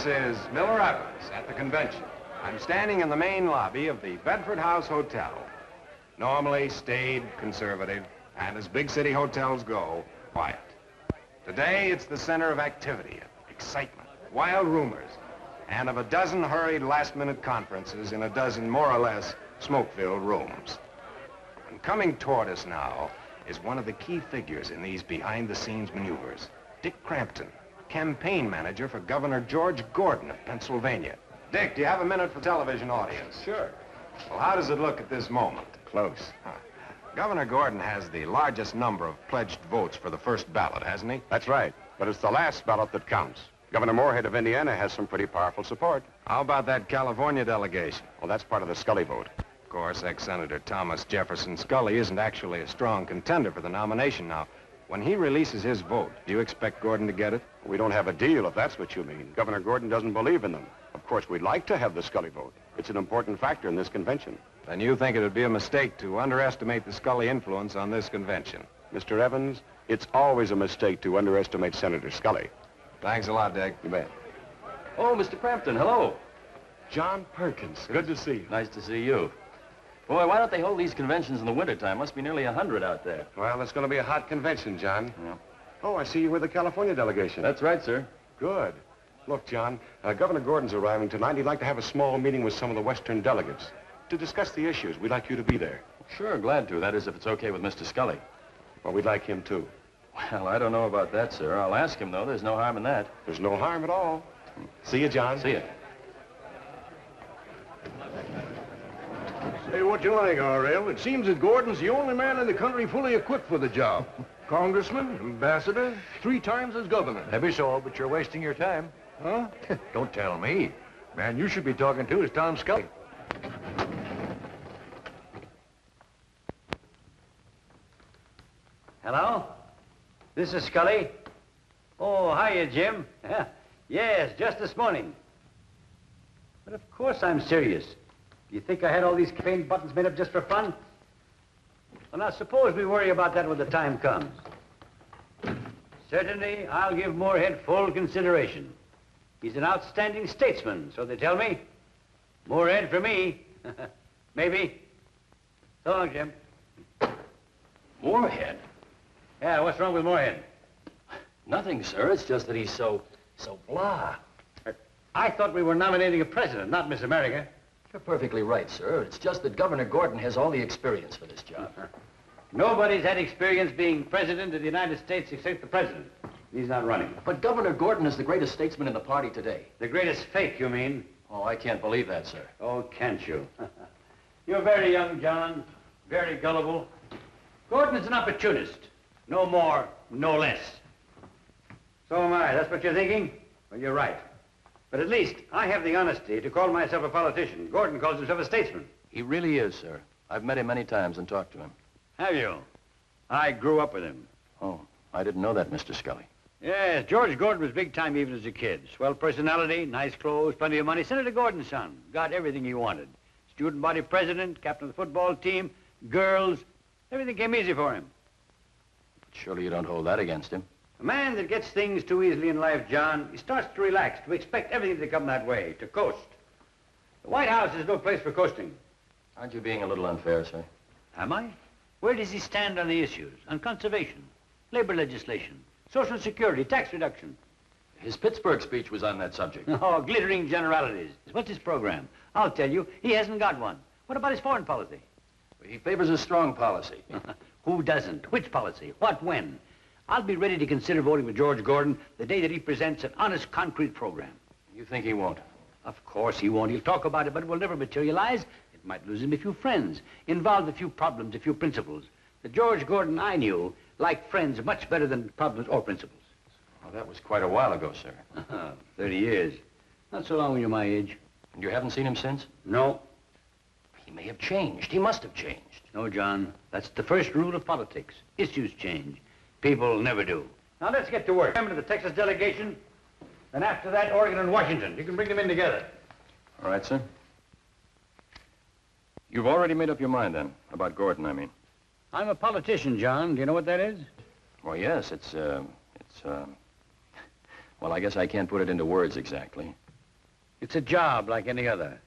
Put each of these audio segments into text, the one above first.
This is Miller Evans at the convention. I'm standing in the main lobby of the Bedford House Hotel. Normally staid, conservative, and as big city hotels go, quiet. Today, it's the center of activity, excitement, wild rumors, and of a dozen hurried last-minute conferences in a dozen more or less smoke-filled rooms. And coming toward us now is one of the key figures in these behind-the-scenes maneuvers, Dick Crampton, campaign manager for Governor George Gordon of Pennsylvania. Dick, do you have a minute for television audience? Sure. Well, how does it look at this moment? Close. Governor Gordon has the largest number of pledged votes for the first ballot, hasn't he? That's right. But it's the last ballot that counts. Governor Moorhead of Indiana has some pretty powerful support. How about that California delegation? Well, that's part of the Scully vote. Of course, ex-Senator Thomas Jefferson Scully isn't actually a strong contender for the nomination now. When he releases his vote, do you expect Gordon to get it? We don't have a deal, if that's what you mean. Governor Gordon doesn't believe in them. Of course, we'd like to have the Scully vote. It's an important factor in this convention. Then you think it would be a mistake to underestimate the Scully influence on this convention? Mr. Evans, it's always a mistake to underestimate Senator Scully. Thanks a lot, Dick. You bet. Oh, Mr. Crampton, hello. John Perkins, good to see you. Nice to see you. Boy, why don't they hold these conventions in the wintertime? Must be nearly 100 out there. Well, it's going to be a hot convention, John. Yeah. Oh, I see you with the California delegation. That's right, sir. Good. Look, John, Governor Gordon's arriving tonight. He'd like to have a small meeting with some of the Western delegates to discuss the issues. We'd like you to be there. Sure, glad to. That is, if it's okay with Mr. Scully. Well, we'd like him, too. Well, I don't know about that, sir. I'll ask him, though. There's no harm in that. There's no harm at all. See you, John. See you. Say what you like, R.L. It seems that Gordon's the only man in the country fully equipped for the job. Congressman, ambassador, 3 times as governor. Maybe so, but you're wasting your time. Huh? Don't tell me. Man, you should be talking to is Tom Scully. Hello? This is Scully. Oh, hiya, Jim. Yes, just this morning. But of course I'm serious. Do you think I had all these campaign buttons made up just for fun? Well, now, suppose we worry about that when the time comes. Certainly, I'll give Moorhead full consideration. He's an outstanding statesman, so they tell me. Moorhead for me. Maybe. So long, Jim. Moorhead? Yeah, what's wrong with Moorhead? Nothing, sir. It's just that he's so blah. I thought we were nominating a president, not Miss America. You're perfectly right, sir. It's just that Governor Gordon has all the experience for this job. Nobody's had experience being president of the United States except the president. He's not running. But Governor Gordon is the greatest statesman in the party today. The greatest fake, you mean? Oh, I can't believe that, sir. Oh, can't you? You're very young, John. Very gullible. Gordon is an opportunist. No more, no less. So am I. That's what you're thinking? Well, you're right. But at least I have the honesty to call myself a politician. Gordon calls himself a statesman. He really is, sir. I've met him many times and talked to him. Have you? I grew up with him. Oh, I didn't know that, Mr. Scully. Yes, George Gordon was big time even as a kid. Swell personality, nice clothes, plenty of money. Senator Gordon's son. Got everything he wanted. Student body president, captain of the football team, girls. Everything came easy for him. But surely you don't hold that against him. A man that gets things too easily in life, John, he starts to relax, to expect everything to come that way, to coast. The White House is no place for coasting. Aren't you being a little unfair, sir? Am I? Where does he stand on the issues? On conservation, labor legislation, Social Security, tax reduction. His Pittsburgh speech was on that subject. Oh, glittering generalities. What's his program? I'll tell you, he hasn't got one. What about his foreign policy? He favors a strong policy. Who doesn't? Which policy? What, when? I'll be ready to consider voting for George Gordon the day that he presents an honest, concrete program. You think he won't? Of course he won't. He'll talk about it, but it will never materialize. It might lose him a few friends, involve a few problems, a few principles. The George Gordon I knew liked friends much better than problems or principles. Well, that was quite a while ago, sir. 30 years. Not so long when you're my age. And you haven't seen him since? No. He may have changed. He must have changed. No, John. That's the first rule of politics. Issues change. People never do. Now, let's get to work. Remember the Texas delegation, then after that, Oregon and Washington. You can bring them in together. All right, sir. You've already made up your mind, then, about Gordon, I mean. I'm a politician, John. Do you know what that is? Well, yes, well, I guess I can't put it into words exactly. It's a job like any other.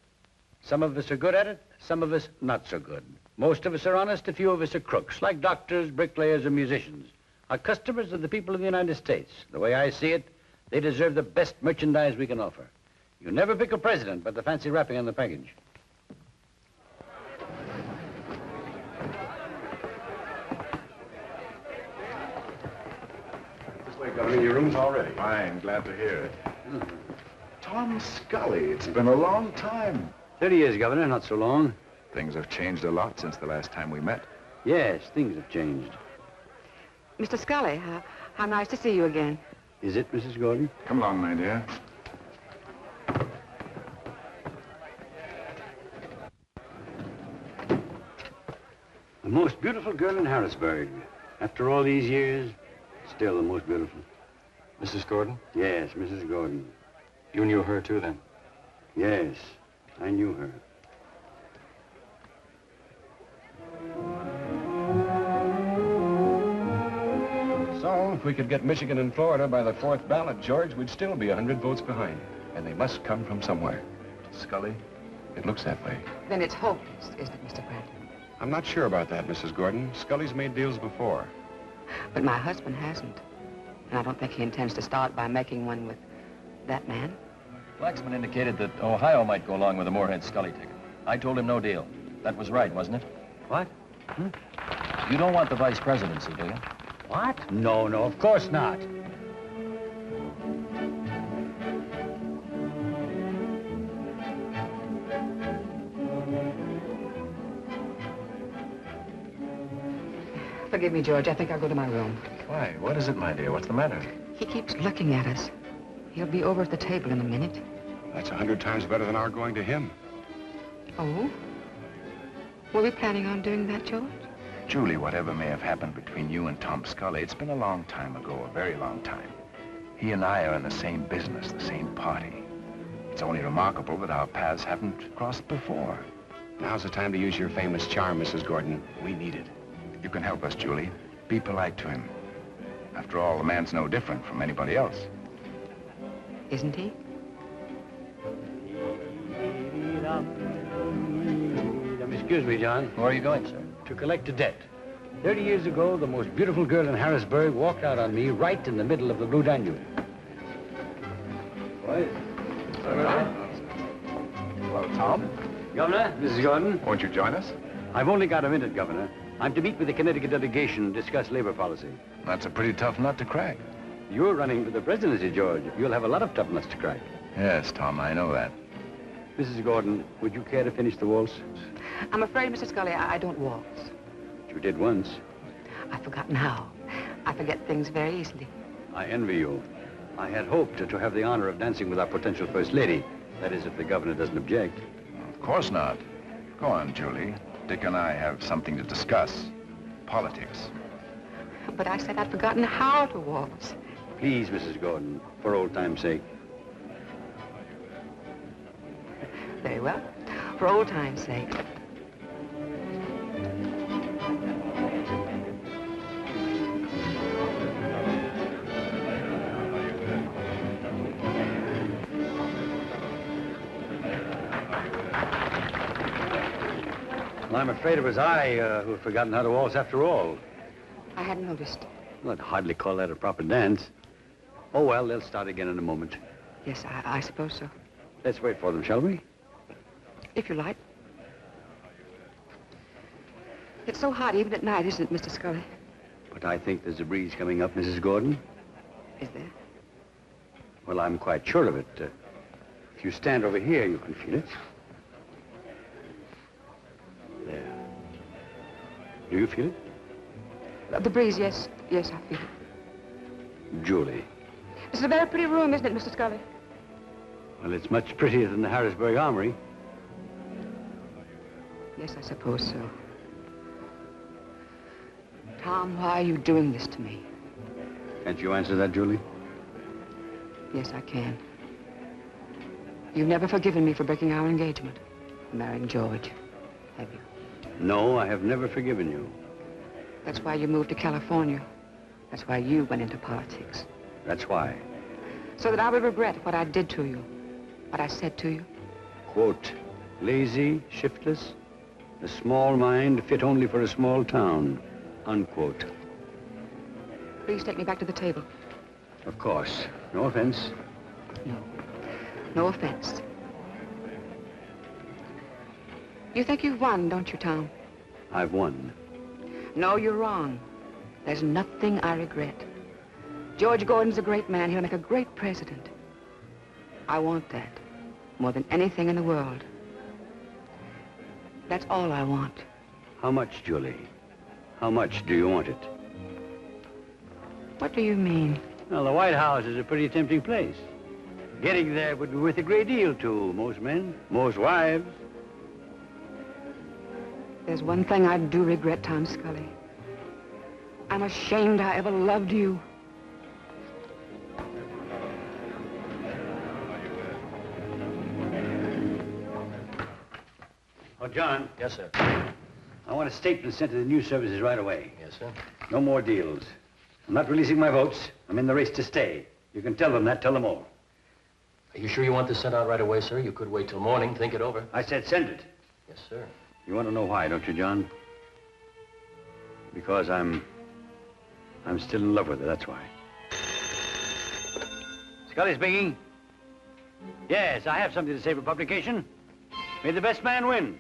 Some of us are good at it, some of us not so good. Most of us are honest, a few of us are crooks, like doctors, bricklayers, and musicians. Our customers are the people of the United States. The way I see it, they deserve the best merchandise we can offer. You never pick a president by the fancy wrapping on the package. This way, Governor, your room's all ready. Fine, glad to hear it. Tom Scully, it's been a long time. 30 years, Governor, not so long. Things have changed a lot since the last time we met. Yes, things have changed. Mr. Scully, how nice to see you again. Is it, Mrs. Gordon? Come along, my dear. The most beautiful girl in Harrisburg. After all these years, still the most beautiful. Mrs. Gordon? Yes, Mrs. Gordon. You knew her, too, then? Yes, I knew her. So, if we could get Michigan and Florida by the 4th ballot, George, we'd still be 100 votes behind. And they must come from somewhere. Scully, it looks that way. Then it's hopeless, isn't it, Mr. Franklin? I'm not sure about that, Mrs. Gordon. Scully's made deals before. But my husband hasn't. And I don't think he intends to start by making one with that man. Flaxman indicated that Ohio might go along with the Moorhead Scully ticket. I told him no deal. That was right, wasn't it? What? You don't want the vice presidency, do you? What? No, of course not. Forgive me, George. I think I'll go to my room. Why? What is it, my dear? What's the matter? He keeps looking at us. He'll be over at the table in a minute. That's 100 times better than our going to him. Oh? Were we planning on doing that, George? Julie, whatever may have happened between you and Tom Scully, it's been a long time ago, a very long time. He and I are in the same business, the same party. It's only remarkable that our paths haven't crossed before. Now's the time to use your famous charm, Mrs. Gordon. We need it. You can help us, Julie. Be polite to him. After all, the man's no different from anybody else. Isn't he? Excuse me, John. Where are you going, sir? To collect a debt. 30 years ago, the most beautiful girl in Harrisburg walked out on me right in the middle of the Blue Danube. What? Hello, Tom. Governor, Mrs. Gordon. Won't you join us? I've only got a minute, Governor. I'm to meet with the Connecticut delegation and discuss labor policy. That's a pretty tough nut to crack. You're running for the presidency, George. You'll have a lot of tough nuts to crack. Yes, Tom, I know that. Mrs. Gordon, would you care to finish the waltz? I'm afraid, Mr. Scully, I don't waltz. You did once. I've forgotten how. I forget things very easily. I envy you. I had hoped to have the honor of dancing with our potential First Lady. That is, if the governor doesn't object. Of course not. Go on, Julie. Dick and I have something to discuss. Politics. But I said I'd forgotten how to waltz. Please, Mrs. Gordon, for old time's sake. Very well. For old time's sake. Well, I'm afraid it was I who had forgotten how to waltz after all. I hadn't noticed. Well, I'd hardly call that a proper dance. Oh, well, they'll start again in a moment. Yes, I suppose so. Let's wait for them, shall we? If you like. It's so hot even at night, isn't it, Mr. Scully? But I think there's a breeze coming up, Mrs. Gordon. Is there? Well, I'm quite sure of it. If you stand over here, you can feel it. There. Do you feel it? The breeze, yes. Yes, I feel it. Julie. This is a very pretty room, isn't it, Mr. Scully? Well, it's much prettier than the Harrisburg Armory. Yes, I suppose so. Tom, why are you doing this to me? Can't you answer that, Julie? Yes, I can. You've never forgiven me for breaking our engagement, marrying George, have you? No, I have never forgiven you. That's why you moved to California. That's why you went into politics. That's why. So that I would regret what I did to you. what I said to you? Quote, lazy, shiftless, a small mind fit only for a small town, unquote. Please take me back to the table. Of course. No offense. No offense. You think you've won, don't you, Tom? I've won. No, you're wrong. There's nothing I regret. George Gordon's a great man. He'll make a great president. I want that more than anything in the world. That's all I want. How much, Julie? How much do you want it? What do you mean? Well, the White House is a pretty tempting place. Getting there would be worth a great deal to most men, most wives. There's one thing I do regret, Tom Scully. I'm ashamed I ever loved you. Oh, John. Yes, sir. I want a statement sent to the news services right away. Yes, sir. No more deals. I'm not releasing my votes. I'm in the race to stay. You can tell them that. Tell them all. Are you sure you want this sent out right away, sir? You could wait till morning, think it over. I said send it. Yes, sir. You want to know why, don't you, John? Because I'm still in love with her, that's why. Scully speaking. Yes, I have something to say for publication. May the best man win.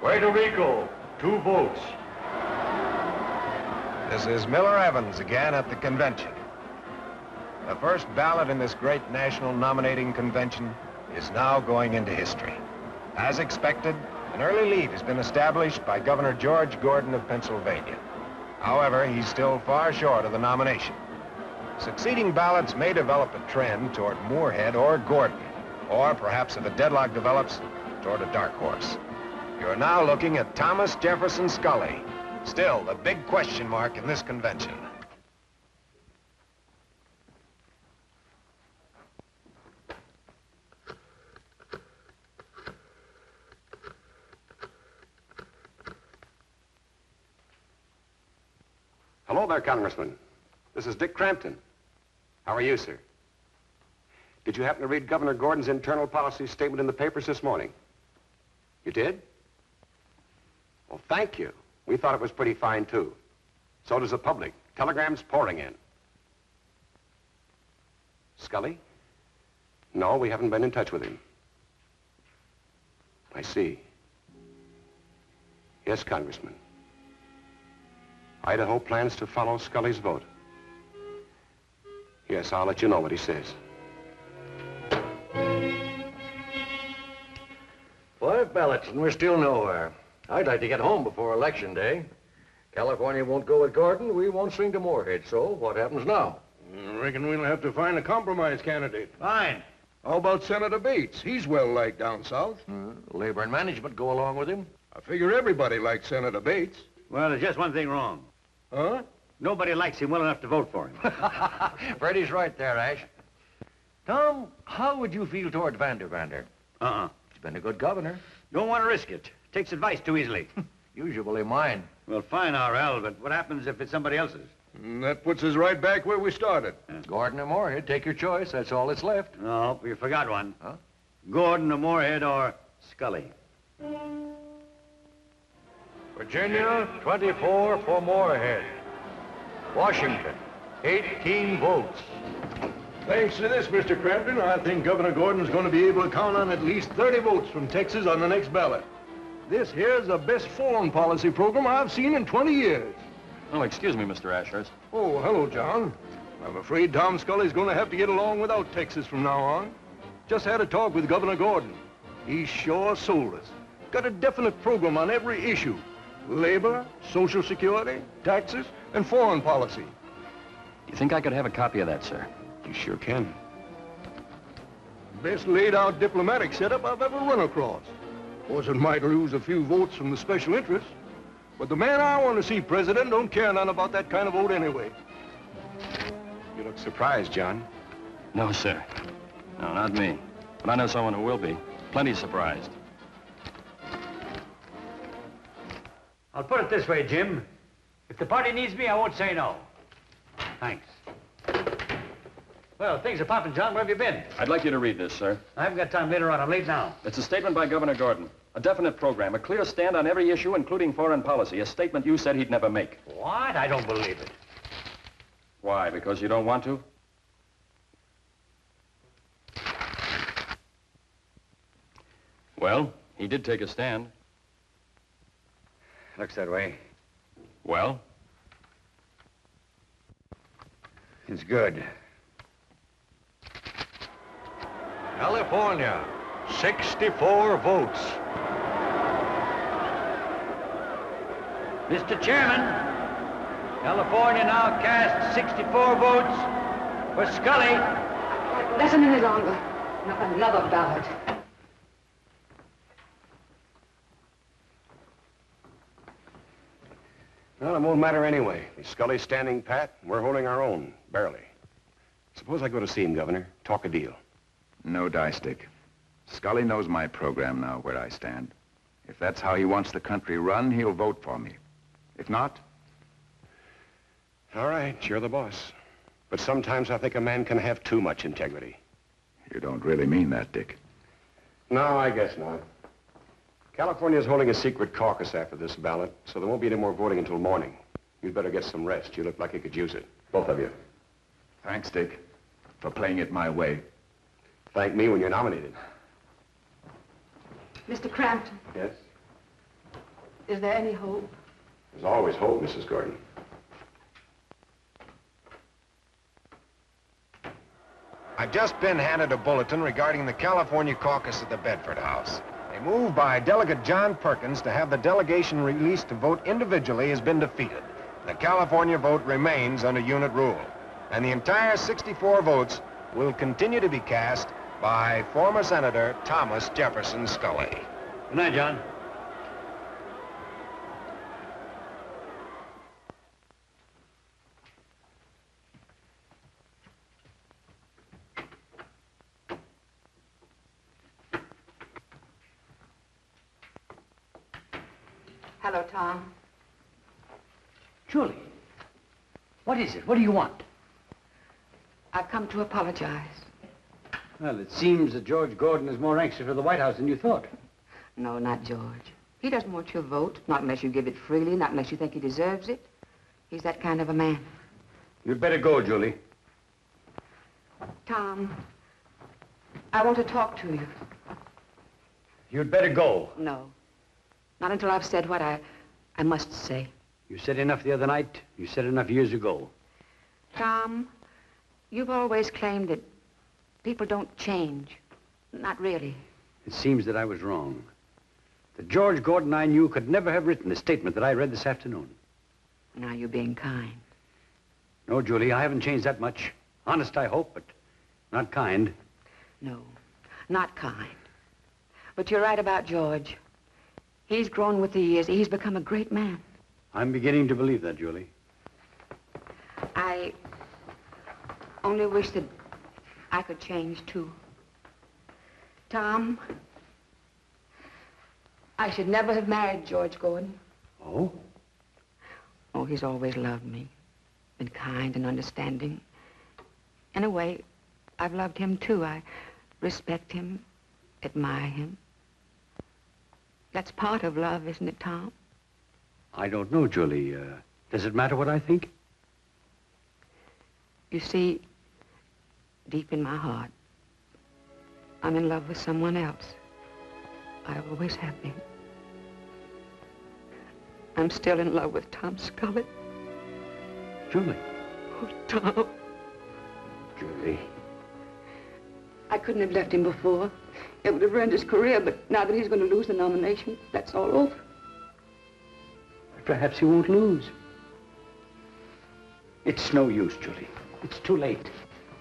Puerto Rico, 2 votes. This is Miller Evans again at the convention. The first ballot in this great national nominating convention is now going into history. As expected, an early lead has been established by Governor George Gordon of Pennsylvania. However, he's still far short of the nomination. Succeeding ballots may develop a trend toward Moorhead or Gordon, or perhaps if a deadlock develops, toward a dark horse. You're now looking at Thomas Jefferson Scully, still the big question mark in this convention. Hello there, Congressman. This is Dick Crampton. How are you, sir? Did you happen to read Governor Gordon's internal policy statement in the papers this morning? You did? Well, thank you. We thought it was pretty fine, too. So does the public. Telegrams pouring in. Scully? No, we haven't been in touch with him. I see. Yes, Congressman. Idaho plans to follow Scully's vote. Yes, I'll let you know what he says. 5 ballots, and we're still nowhere. I'd like to get home before Election Day. California won't go with Gordon. We won't swing to Moorhead. So what happens now? I reckon we'll have to find a compromise candidate. Fine. How about Senator Bates? He's well liked down south. Labor and management go along with him. I figure everybody likes Senator Bates. Well, there's just one thing wrong. Huh? Nobody likes him well enough to vote for him. Freddie's right there, Ash. Tom, how would you feel toward Vander? He's been a good governor. Don't want to risk it. Takes advice too easily. Usually mine. Well, fine, R.L., but what happens if it's somebody else's? That puts us right back where we started. Gordon or Moorhead, take your choice. That's all that's left. No, you forgot one. Huh? Gordon or Moorhead or Scully. Virginia, 24 for Moorhead. Washington, 18 votes. Thanks to this, Mr. Crampton, I think Governor Gordon's going to be able to count on at least 30 votes from Texas on the next ballot. This here's the best foreign policy program I've seen in 20 years. Oh, excuse me, Mr. Ashurst. Oh, hello, John. I'm afraid Tom Scully's going to have to get along without Texas from now on. Just had a talk with Governor Gordon. He's sure sold us. Got a definite program on every issue. Labor, Social Security, taxes, and foreign policy. Do you think I could have a copy of that, sir? You sure can. Best laid out diplomatic setup I've ever run across. Of course, it might lose a few votes from the special interests. But the man I want to see president don't care none about that kind of vote anyway. You look surprised, John. No, sir. No, not me. But I know someone who will be. Plenty surprised. I'll put it this way, Jim. If the party needs me, I won't say no. Thanks. Well, things are popping, John. Where have you been? I'd like you to read this, sir. I haven't got time later on. I'm late now. It's a statement by Governor Gordon. A definite program, a clear stand on every issue, including foreign policy. A statement you said he'd never make. What? I don't believe it. Why? Because you don't want to? Well, he did take a stand. Looks that way. Well? It's good. California, 64 votes. Mr. Chairman, California now casts 64 votes for Scully. Listen any longer. Not another ballot. Well, it won't matter anyway. Scully's standing pat, and we're holding our own, barely. Suppose I go to see him, Governor, talk a deal. No dice, Dick. Scully knows my program now, where I stand. If that's how he wants the country run, he'll vote for me. If not... All right, you're the boss. But sometimes I think a man can have too much integrity. You don't really mean that, Dick. No, I guess not. California's holding a secret caucus after this ballot, so there won't be any more voting until morning. You'd better get some rest. You look like you could use it. Both of you. Thanks, Dick, for playing it my way. Thank me when you're nominated. Mr. Crampton, Yes? is there any hope? There's always hope, Mrs. Gordon. I've just been handed a bulletin regarding the California caucus at the Bedford House. A move by Delegate John Perkins to have the delegation released to vote individually has been defeated. The California vote remains under unit rule, and the entire 64 votes will continue to be cast by former Senator Thomas Jefferson Scully. Good night, John. Hello, Tom. Julie, what is it? What do you want? I've come to apologize. Well, it seems that George Gordon is more anxious for the White House than you thought. No, not George. He doesn't want your vote, not unless you give it freely, not unless you think he deserves it. He's that kind of a man. You'd better go, Julie. Tom, I want to talk to you. You'd better go. No, not until I've said what I must say. You said enough the other night. You said enough years ago. Tom, you've always claimed that people don't change. Not really. It seems that I was wrong. The George Gordon I knew could never have written the statement that I read this afternoon. Now you're being kind. No, Julie, I haven't changed that much. Honest, I hope, but not kind. No, not kind. But you're right about George. He's grown with the years. He's become a great man. I'm beginning to believe that, Julie. I only wish that I could change, too. Tom, I should never have married George Gordon. Oh? Oh, he's always loved me. Been kind and understanding. In a way, I've loved him, too. I respect him, admire him. That's part of love, isn't it, Tom? I don't know, Julie. Does it matter what I think? You see, deep in my heart, I'm in love with someone else. I always have been. I'm still in love with Tom Scully. Julie. Oh, Tom. Julie. I couldn't have left him before. It would have ruined his career, but now that he's going to lose the nomination, that's all over. Perhaps he won't lose. It's no use, Julie. It's too late.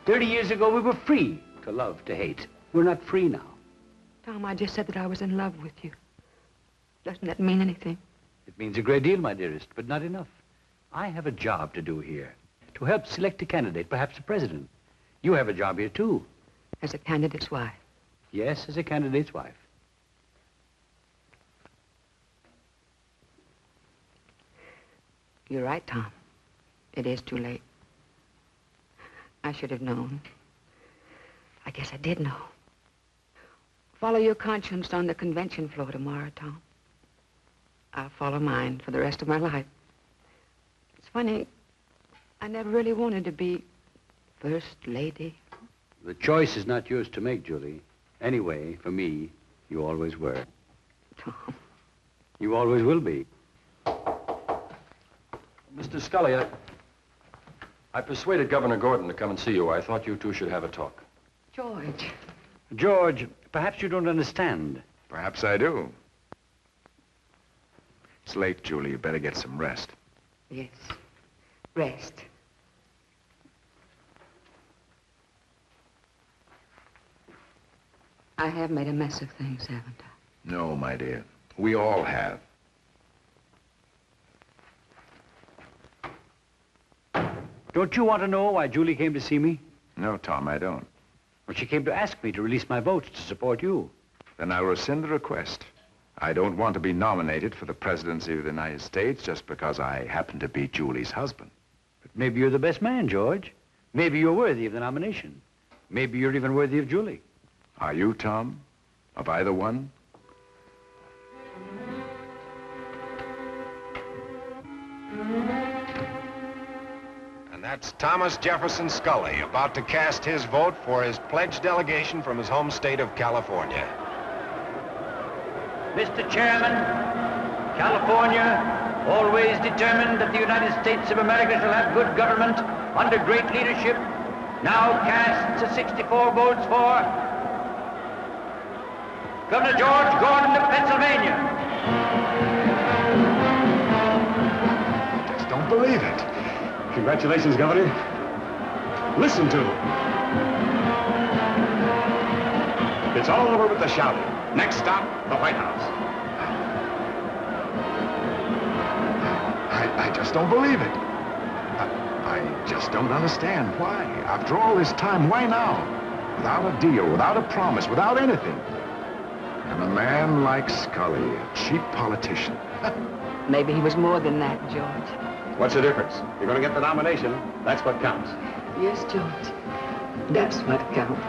30 years ago, we were free to love, to hate. We're not free now. Tom, I just said that I was in love with you. Doesn't that mean anything? It means a great deal, my dearest, but not enough. I have a job to do here, to help select a candidate, perhaps a president. You have a job here, too. As a candidate's wife. Yes, as a candidate's wife. You're right, Tom. It is too late. I should have known. I guess I did know. Follow your conscience on the convention floor tomorrow, Tom. I'll follow mine for the rest of my life. It's funny, I never really wanted to be First Lady. The choice is not yours to make, Julie. Anyway, for me, you always were. Tom. You always will be. Mr. Scully, I persuaded Governor Gordon to come and see you. I thought you two should have a talk. George. George, perhaps you don't understand. Perhaps I do. It's late, Julie. You better get some rest. Yes. Rest. I have made a mess of things, haven't I? No, my dear. We all have. Don't you want to know why Julie came to see me? No, Tom, I don't. Well, she came to ask me to release my votes to support you. Then I'll rescind the request. I don't want to be nominated for the presidency of the United States just because I happen to be Julie's husband. But maybe you're the best man, George. Maybe you're worthy of the nomination. Maybe you're even worthy of Julie. Are you, Tom? Of either one? And that's Thomas Jefferson Scully about to cast his vote for his pledged delegation from his home state of California. Mr. Chairman, California, always determined that the United States of America shall have good government under great leadership, now casts 64 votes for Governor George Gordon of Pennsylvania. Just don't believe it. Congratulations, Governor. Listen to them. It's all over with the shouting. Next stop, the White House. I just don't believe it. I just don't understand why. After all this time, why now? Without a deal, without a promise, without anything. And a man like Scully, a cheap politician. Maybe he was more than that, George. What's the difference? You're going to get the nomination. That's what counts. Yes, George. That's what counts.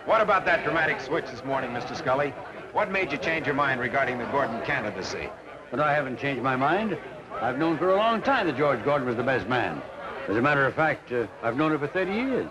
What about that dramatic switch this morning, Mr. Scully? What made you change your mind regarding the Gordon candidacy? But I haven't changed my mind. I've known for a long time that George Gordon was the best man. As a matter of fact, I've known it for 30 years.